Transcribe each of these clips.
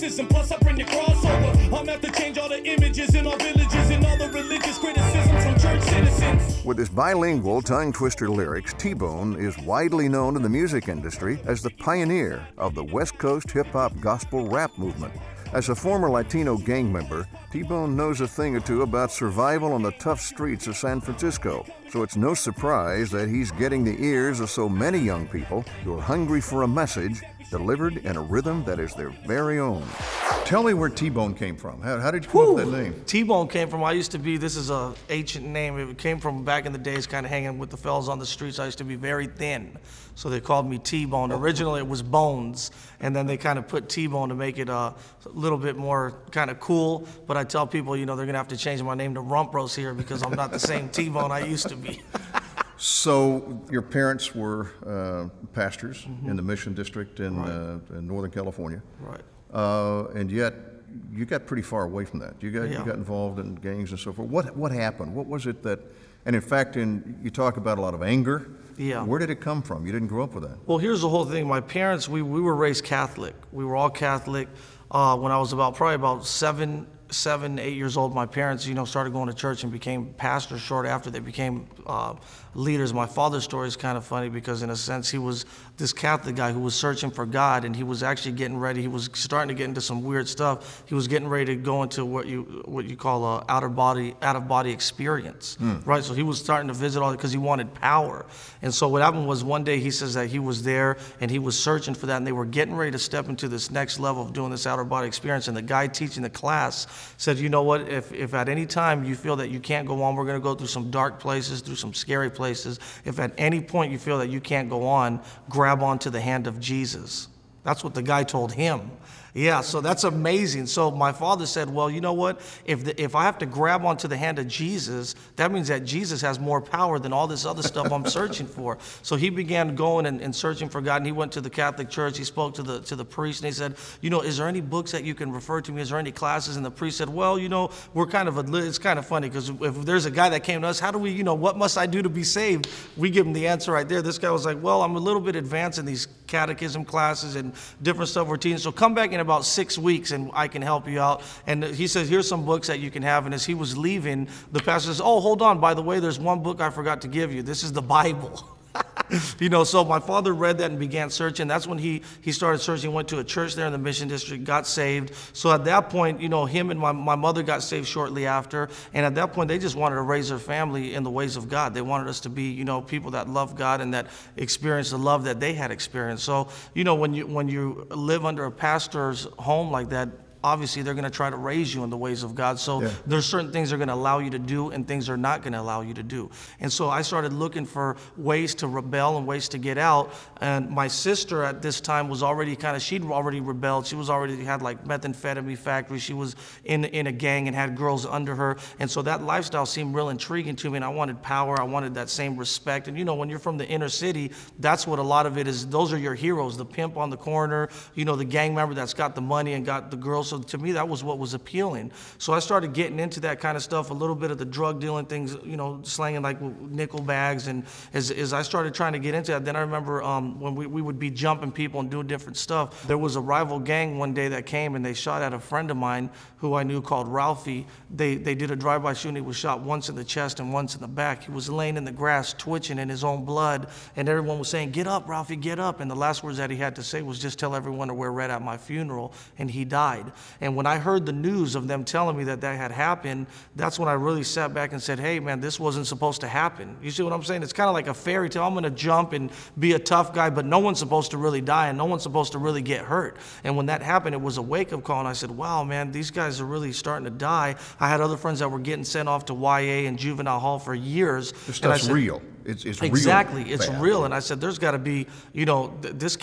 criticism, plus I bring the crossover. I'm out to change all the images in our villages and all the religious criticism from church citizens. With his bilingual tongue-twister lyrics, T-Bone is widely known in the music industry as the pioneer of the West Coast hip-hop gospel rap movement. As a former Latino gang member, T-Bone knows a thing or two about survival on the tough streets of San Francisco. So it's no surprise that he's getting the ears of so many young people who are hungry for a message delivered in a rhythm that is their very own. Tell me where T-Bone came from. How did you come up with that name? T-Bone came from, I used to be, this is an ancient name. It came from back in the days, kind of hanging with the fellas on the streets. I used to be very thin, so they called me T-Bone. Originally it was Bones, and then they kind of put T-Bone to make it a little bit more kind of cool. But I tell people, you know, they're gonna have to change my name to Rumpros here because I'm not the same T-Bone I used to be. So your parents were pastors in the Mission District in Northern California. Right. And yet you got pretty far away from that. You got involved in gangs and so forth. What happened? What was it that, and in fact, you talk about a lot of anger. Yeah. Where did it come from? You didn't grow up with that. Well, here's the whole thing. My parents, we were raised Catholic. We were all Catholic. When I was probably about 7, 8 years old, my parents, you know, started going to church and became pastors short after they became leaders. My father's story is kind of funny because in a sense he was this Catholic guy who was searching for God, and he was actually getting ready. He was starting to get into some weird stuff. He was getting ready to go into what you call a out of body experience, right? So he was starting to visit all because he wanted power. And so what happened was one day he says that he was there and he was searching for that, and they were getting ready to step into this next level of doing this outer body experience. And the guy teaching the class said, you know what, if at any time you feel that you can't go on, we're going to go through some dark places, through some scary places. If at any point you feel that you can't go on, grab onto the hand of Jesus. That's what the guy told him. Yeah, so that's amazing. So my father said, well, you know what? If I have to grab onto the hand of Jesus, that means that Jesus has more power than all this other stuff I'm searching for. So he began going and searching for God, and he went to the Catholic Church. He spoke to the priest, and he said, you know, is there any books that you can refer to me? Is there any classes? And the priest said, well, you know, it's kind of funny because if there's a guy that came to us, how do we, you know, what must I do to be saved? We give him the answer right there. This guy was like, well, I'm a little bit advanced in these catechism classes and different stuff we're teaching. So come back in about 6 weeks and I can help you out. And he says, here's some books that you can have. And as he was leaving, the pastor says, oh, hold on. By the way, there's one book I forgot to give you. This is the Bible. You know, so my father read that and began searching. That's when he started searching, went to a church there in the Mission District, got saved. So at that point, you know, him and my mother got saved shortly after. And at that point, they just wanted to raise their family in the ways of God. They wanted us to be, you know, people that love God and that experience the love that they had experienced. So, you know, when you live under a pastor's home like that, obviously they're going to try to raise you in the ways of God. So there's certain things they're going to allow you to do and things they're not going to allow you to do. And so I started looking for ways to rebel and ways to get out. And my sister at this time was already she'd already rebelled. She was already had like methamphetamine factory. She was in a gang and had girls under her. And so that lifestyle seemed real intriguing to me. And I wanted power. I wanted that same respect. And you know, when you're from the inner city, that's what a lot of it is. Those are your heroes, the pimp on the corner, you know, the gang member that's got the money and got the girls. So to me, that was what was appealing. So I started getting into that kind of stuff, a little bit of the drug dealing things, you know, slanging like nickel bags. And as I started trying to get into that, then I remember when we would be jumping people and doing different stuff. There was a rival gang one day that came and they shot at a friend of mine who I knew called Ralphie. They did a drive-by shooting. He was shot once in the chest and once in the back. He was laying in the grass, twitching in his own blood. And everyone was saying, get up, Ralphie, get up. And the last words that he had to say was just tell everyone to wear red at my funeral. And he died. And when I heard the news of them telling me that had happened, that's when I really sat back and said, hey, man, this wasn't supposed to happen. You see what I'm saying? It's kind of like a fairy tale. I'm going to jump and be a tough guy, but no one's supposed to really die and no one's supposed to really get hurt. And when that happened, it was a wake-up call, and I said, wow, man, these guys are really starting to die. I had other friends that were getting sent off to YA and juvenile hall for years. This stuff's real. It's exactly, real. It's real. And I said, there's got to be, you know, this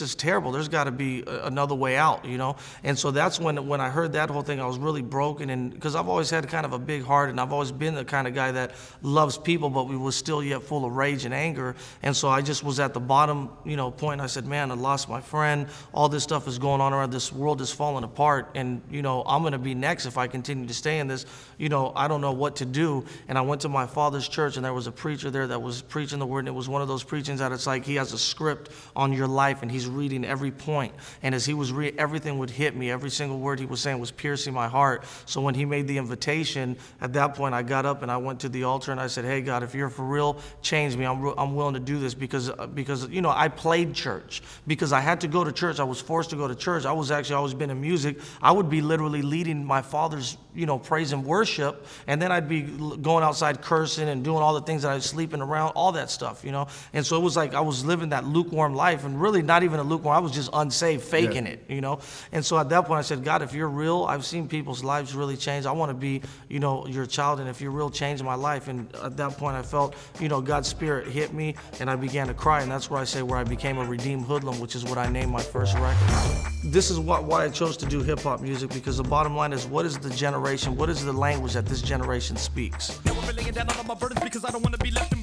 is terrible. There's got to be another way out, you know. And so that's when I heard that whole thing, I was really broken. And because I've always had kind of a big heart, and I've always been the kind of guy that loves people, but we was still yet full of rage and anger. And so I just was at the bottom, you know, point. I said, man, I lost my friend. All this stuff is going on around. This world is falling apart. And, you know, I'm going to be next if I continue to stay in this. You know, I don't know what to do. And I went to my father's church, and there was a preacher there that was was preaching the word, and it was one of those preachings that it's like he has a script on your life, and he's reading every point. And as he was reading, everything would hit me. Every single word he was saying was piercing my heart. So when he made the invitation, at that point I got up and I went to the altar and I said, hey God, if you're for real, change me. I'm willing to do this because you know, I played church. Because I had to go to church. I was forced to go to church. I was actually always been in music. I would be literally leading my father's, you know, praise and worship, and then I'd be going outside cursing and doing all the things that I was sleeping around, all that stuff, you know. And so it was like I was living that lukewarm life, and really not even a lukewarm. I was just unsaved, faking it, you know. And so at that point I said, God, if you're real, I've seen people's lives really change. I want to be, you know, your child, and if you're real, change my life. And at that point I felt, you know, God's spirit hit me, and I began to cry, and that's where I say where I became a redeemed hoodlum, which is what I named my first record. This is why I chose to do hip-hop music, because the bottom line is, what is the generation, what is the language that this generation speaks? Now I'm laying down all of my burdens because I don't want to be left in